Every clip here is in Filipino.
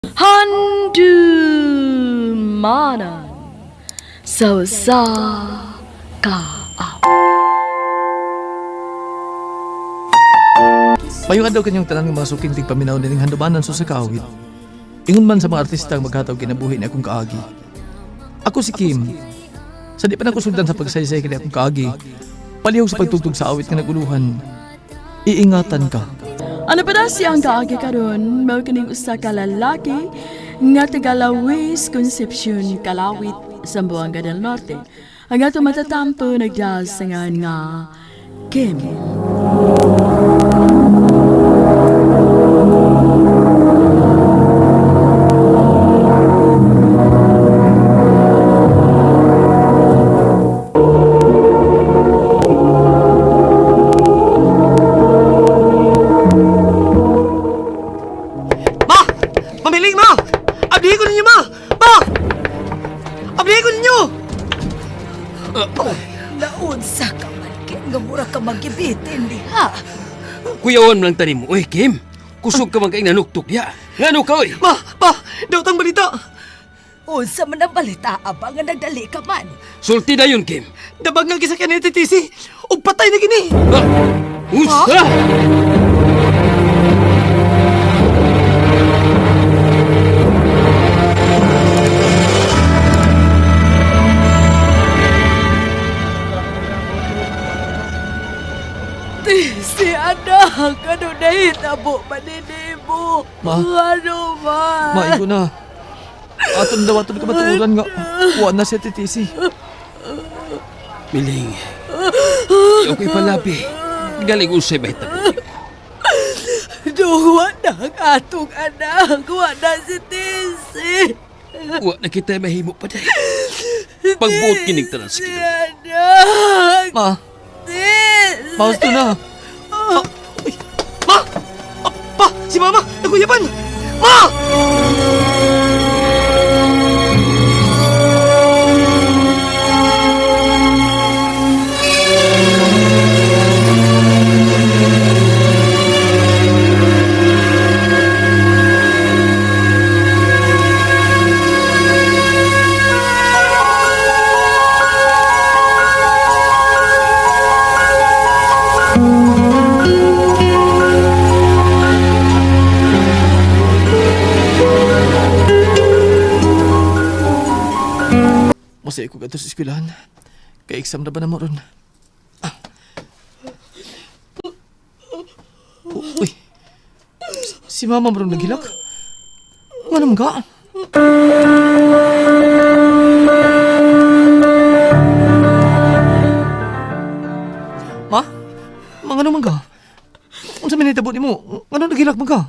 Handumanan sa kaaw. Mayong adlaw kanyang tanan ng mga suking tigpaminaw nining handumanan sa kaawit. Ingon man sa mga artista ang maghatag kinabuhi ni akong kaagi. Ako si Kim. Sa di pa nakusuldan sa pagsaysay kini akong kaagi, palihog sa pagtugtog sa awit nga naguluhan, iingatan ka. Ano pa na siyang kaagi karon? Mao kining usa ka lalaki nga taga Luis Concepcion, Calawit, Zamboanga del Norte. Ang ato matatampo nagdasangan nga Kim. Ma! Mamiling ma! Abdihin ko ninyo ma! Ma! Abdihin ko ninyo! Naunsa ka man, Kim, nga mura ka magibitin diha. Kuyawan mo lang tanim mo. Uy, Kim. Kusog ka man kaing nanuktok ya. Ngano ka, oy? Ma! Pa! Daw tang balita! Unsa man ang balita, abang nga nagdali ka man. Sulti na yun, Kim. Dabag nga gisakyan ni TTC! O patay na gini! Ha? Unsa? Si anak, ano na hitabo maninibo? Ma? Ano man? Maigo na. Aton daw aton ka matuulan nga. Kuha na si TTC. Miling. Iyo ko'y palabi. Galing usay ba hitabo? Duwa na ang atong anak. Wala si Tisi. Wa na kita mahimo pa day. Pagbuot kinig tanan sa Si Ginoo. anak. Ma! Tisi. Paus to na! Ma! Uy! Ma! Ah, pa! Si Mama! Naguyaban! Ma! Masaya ko gato sa eskwelahan. Kaya exam na ba na mo ron? Ah. Uy! Si Mama mo ron naghilak? Nga naman ka? Ma? Mga naman ka? Kung sa minitabo ni mo, ano naghilak man ka?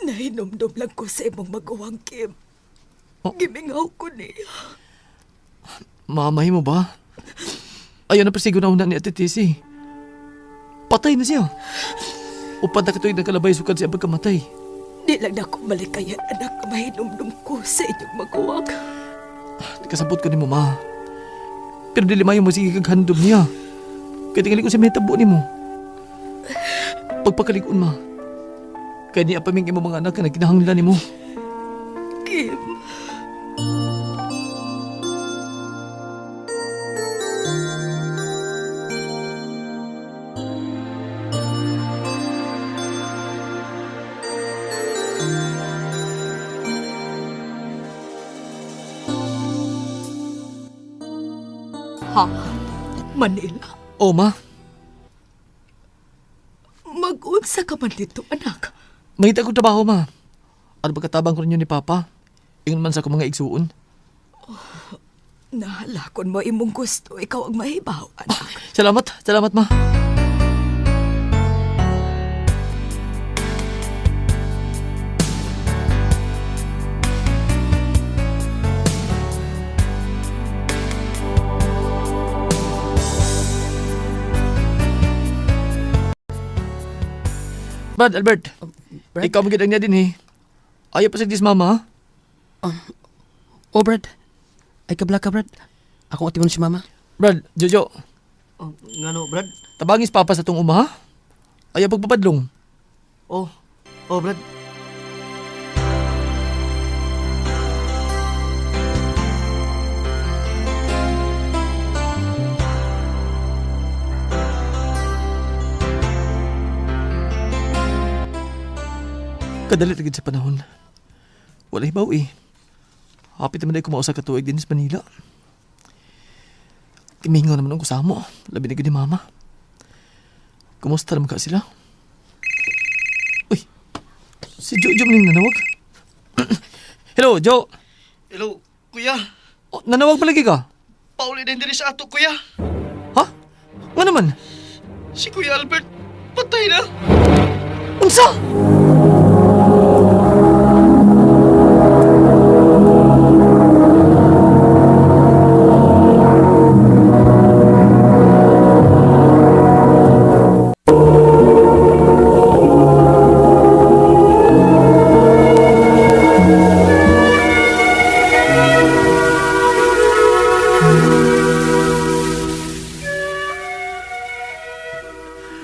Nahinomdom lang ko sa imong maguwang, Kim. Oh. Gimingaw ko niya. Mamahay mo ba? Ayaw na pasigo na una ni Ate Tisi. Patay na siya. Upad na katuig ng kalabay sukad siya pagkamatay. Di lang na ako malikayan, anak, mahinomdom ko sa inyong maguwang. Kasabot ko ni mo, ma. Pero dili mayo mo sige kaghandom niya. Kaya tingali ko sa metabo ni mo. Pagpakalikon, ma. Kaya niya pamingin mo mga anak na kinahanglan ni mo. Kim. Ha? Manila? Oh, ma. Mag-unsa ka man dito, anak. Mahita ko trabaho, ma. Ano pagkatabang ko rin yun ni Papa? Ingon man sa akong mga igsuon. Nahalakon mo imong gusto, ikaw ang mahibaw, anak. Salamat. Salamat, ma. Brad, Albert. Brad? Ikaw magiging niya din, Ayaw pa sa dis mama, ha? Oh, Brad. Ay kabla ka, Brad. Ako ati mo si Mama. Brad, Jojo, Ngano, Brad? tabangis papa sa tong uma, ha? Ayaw pagpapadlong. Oh, Brad. Kadalit agad sa panahon. Wala hibaw eh. Hapit naman ay kumausa ka tuig din sa Manila. Imingaw naman ang kusamo. Labi na gud ni mama. Kumusta naman ka sila? Uy, si Jojo maning nanawag. Hello, Jo. Hello, kuya. Oh, nanawag pa lagi ka? Pauli din diri sa ato, kuya. Ha? Nga naman? Si Kuya Albert, patay na. Unsa?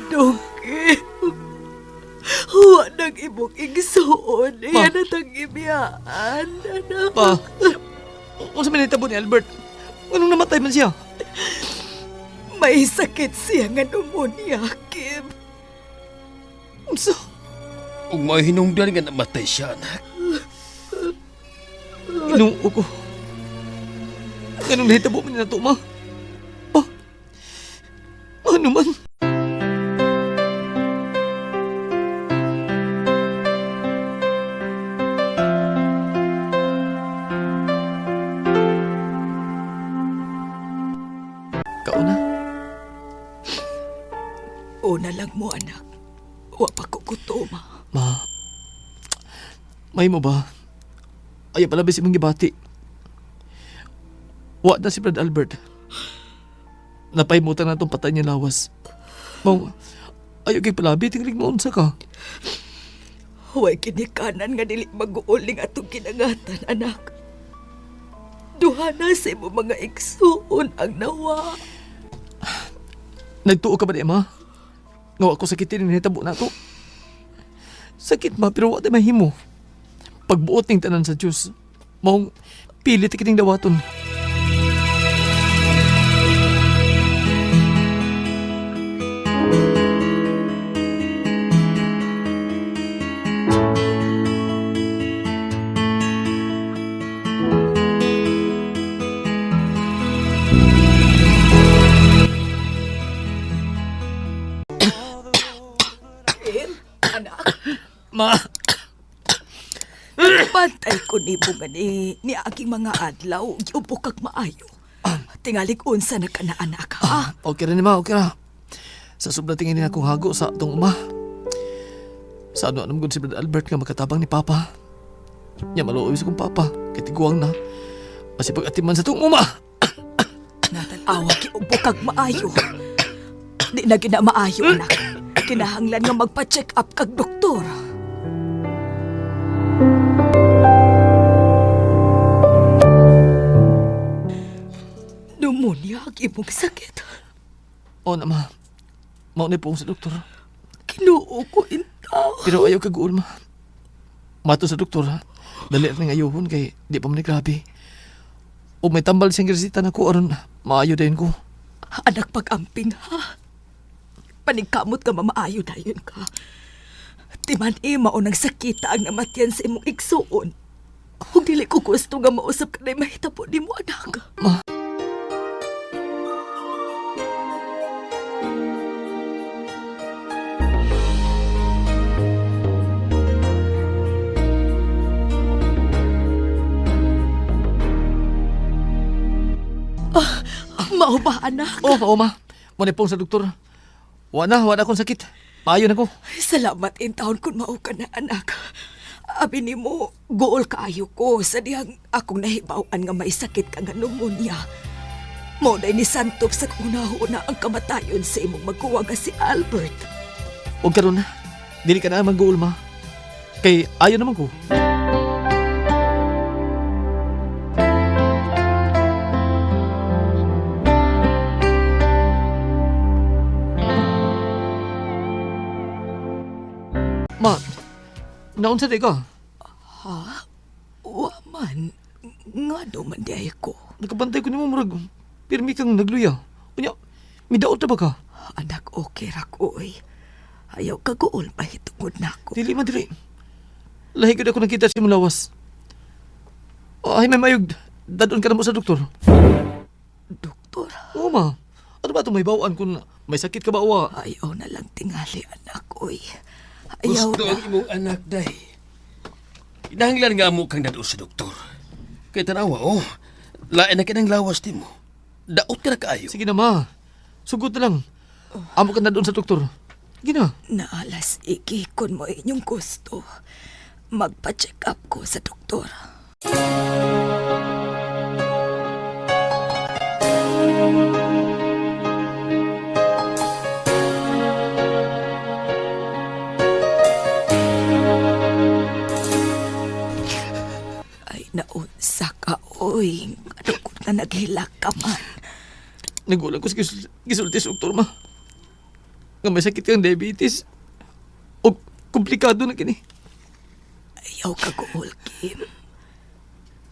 Dugim. Huwa nang imong igsuon. Ma. Iyan na tang ibiyaan, anak. Pa, unsa man hitabo ni Albert? Anong namatay man siya? May sakit siya nga pneumonia, Kim. Unsa? Ug may hinungdan nga namatay siya, anak. Inuo ko. Ganun nahitabo man na to, ma. Pa, ano man? Kauna? Una lang mo, anak. Wa pa ko kutuma. Ma, may mo ba? Ayaw pala bisi mong gibati. Wa na si Brad Albert. Napaimutan na itong patay niya lawas. Mau, ayaw kay palabi, tingling mo unsa ka. Huwag kinikanan nga dili mag-uuling atong kinangatan, anak. Duha na sa mo mga igsuon ang nawa. Nagtuo ka ba di, ma? Nga ako sakitin ni hitabo na to. Sakit ma, pero wa tayo mahimo. Pagbuot ning tanan sa Diyos, maong pilit kiting dawaton. Kim, anak. Ma, Pantay ko ni bunga ni aking mga adlaw. Giupo kag maayo. Tingali unsa na ka na, anak, ha? okay rin ma, okay ra. Sa sobra tingin akong hago sa atong uma. Sa ano anong si Brad Albert nga makatabang ni Papa. Nya maluoy sa kong Papa, kay tiguang na. Masipag atiman sa tong uma. Natanawa giupo kag maayo. Di na gina maayo, anak. Kinahanglan nga magpa-check up kag doktor. Pneumonia ang imong sakit. O na ma, maunay po sa doktor. Kinuo ko intaw. Pero ayaw kaguol ma. Mato sa doktor ha. Dali at ayuhon kay di pa man grabe. O may tambal siyang resita na ko aron maayo dayon ko. Anak pag-amping, ha? Paningkamot ka mamaayo dayon ka. Timan maunang sakita ang namatyan sa imong igsuon. Kung dili ko gusto nga mausap ka na mahitabo ni mo, anak. Ma, Mao ba, anak? oo ma. Maunay po sa doktor. Wala akong sakit. Maayo na ko. Salamat in taon kung mao ka na, anak. Abi ni mo, gool kaayo ko sa dihang akong nahibawan nga may sakit ka nga pneumonia. Mo na ni santop sa kunahuna ang kamatayon sa imong magkuwa nga si Albert. Huwag karon na. Dili ka na mag-goal ma. Kay ayaw naman ko. Ma, naunsa di ka? Ha? Waman. Nga man di ay ko. Nakabantay ko ni mo murag. Pirmi kang nagluya. Unya, midaot na ba ka? Anak, okay ra ko, oy. Ayaw ka gool mahitungod na ako. Dili madiri. Lahi ko na ako nakita si Mulawas. Ay, may mayog. Dadon ka na mo sa doktor. Doktor, Oo, ma. Ano ba ito may bawaan kung may sakit ka ba, wa? ayaw na lang tingali, anak, oy. Ayaw Gusto na. ang imong anak, day. Inahanglan nga mo kang dadto sa doktor. Kay tanawa, oh. Lain na kinang lawas di mo. Daot ka na kaayo. Sige na, ma. Sugod na lang. Amo ka na doon sa doktor. Sige na. Naalas iki kung mo inyong gusto. Magpa-check up ko sa doktor. Ay, naunsa ka, oy. Ano ko na naghilak ka man. Nagulang ko sa gisulti sa doktor, ma. Nga may sakit kang diabetes. O komplikado na kini. Ayaw ka gool, Kim.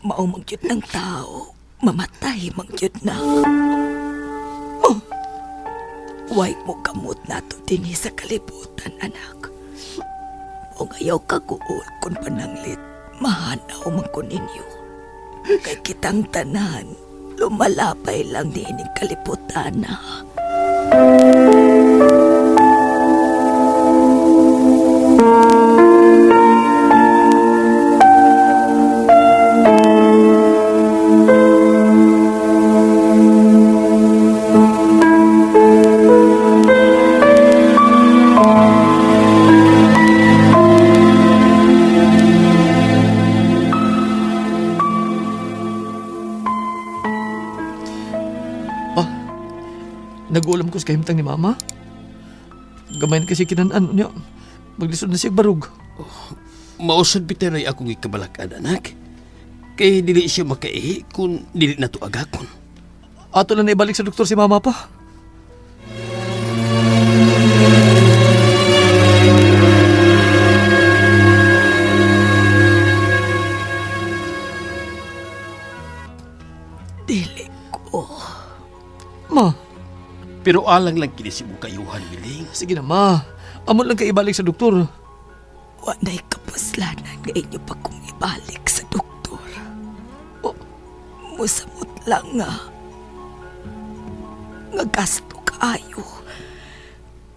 Maumangyod ng tao, mamatay mangyod na. Oh, Huwag mo kamot nato din sa kalibutan, anak. O ayaw ka gool kung pananglit, mahanaw man ko ninyo. Kay kitang tanan, lumalapay lang din ang kalibutan na. Nagulam ko sa kahimtang ni mama. Gamay na kasi kinanaan niya. Maglisod na siya barug. Mausad bitaray akong ikabalakad, anak. Kay dili siya makaihi kung dili na to agakon. Ato na naibalik sa doktor si mama pa. Dili ko. Ma, Pero alang lang kini si mong kayuhan, Miling. sige na ma. Amon lang ka ibalik sa doktor. Wanay kapuslanan nga inyo pa kong ibalik sa doktor. Oh. Musamot lang nga. Nga gasto kaayo.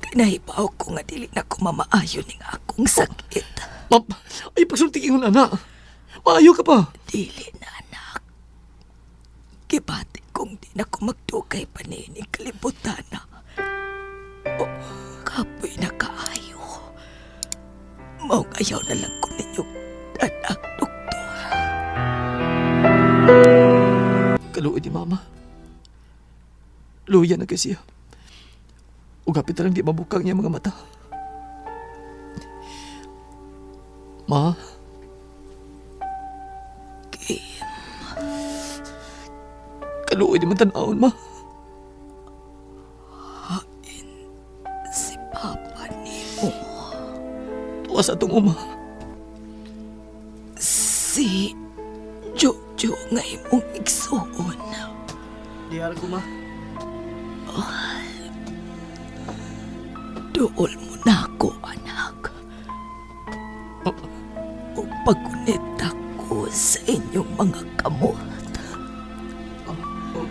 Kinahibaw ko nga dili na ko mamaayo ning akong sakit. Ma, ay pagsulti ko na na. Maayo ka pa. Dili na, anak. Kibati kong di na ko magdugay pa nining kalibutan na. O, kapoy na kaayo. Maong ayaw na lang ko ninyo, anak, doktor. Kaluoy ni mama. Luya na kasi siya. Ugapit na lang di mabukang niya mga mata. Ma, Kim, kaluoy di man tanawon, ma. si Papa ni mo. Tuwa sa atong uma. Si Jojo nga imong igsuon. Diyar ko, ma. Dool mo na ako, anak. O pagkunit ako sa inyong mga kamot.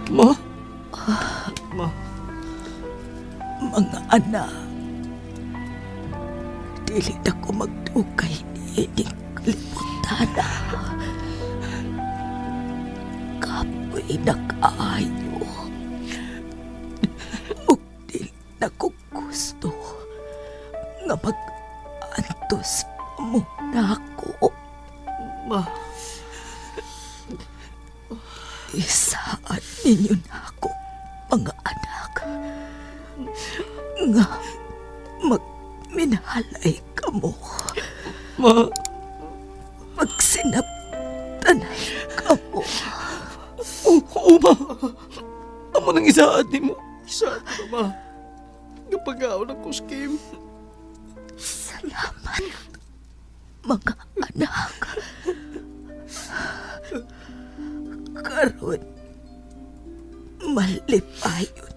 Ma? Ma, Mga anak, dili na ko magdugay ni ining kalibutan. Kapoy na kaayo. Ug dili na ko gusto nga mag-antos mo na ako. ma. Isaan ninyo na ako, mga anak. Nga magminhalay ka mo. Ma, Magsinaptanay ka mo. oo, ma. Amo nang isaad ni mo. Isaad ka, ma. Kapag-aw ng kuskim. Salamat, mga anak. Karon, malipayon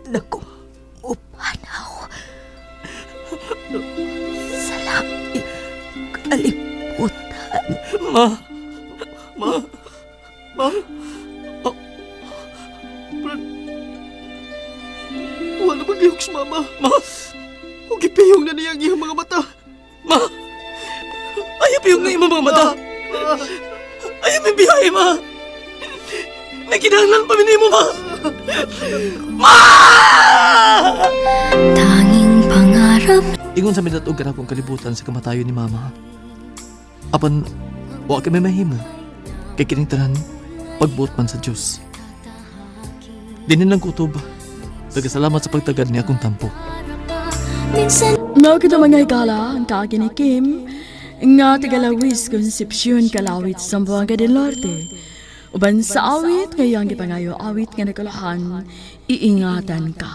na kong upanaw. Salamat, kalip Ma, Wala naman gayok sa mama. O gipiyong na niyang iyang mga mata. ma. Ayaw piyong na imong mga mata. Ayaw may biyahe, ma. Nakinahanglan pa minimo, ma. Ma! Tanging pangarap Ingon sa minatog ka akong kalibutan sa kamatayon ni mama. Apan, wa kami mahimo. Kay kining tanan, pagbuot man sa Diyos. Dinin lang kutob. Salamat sa pagtagad niya akong tampo. minsan Mao kita mga higala ang kaagi ni Kim nga tagalawis Concepcion kalawit sa Zamboanga del Norte. Uban sa awit ngayang gipangayo awit nga nagkalahan, iingatan ka.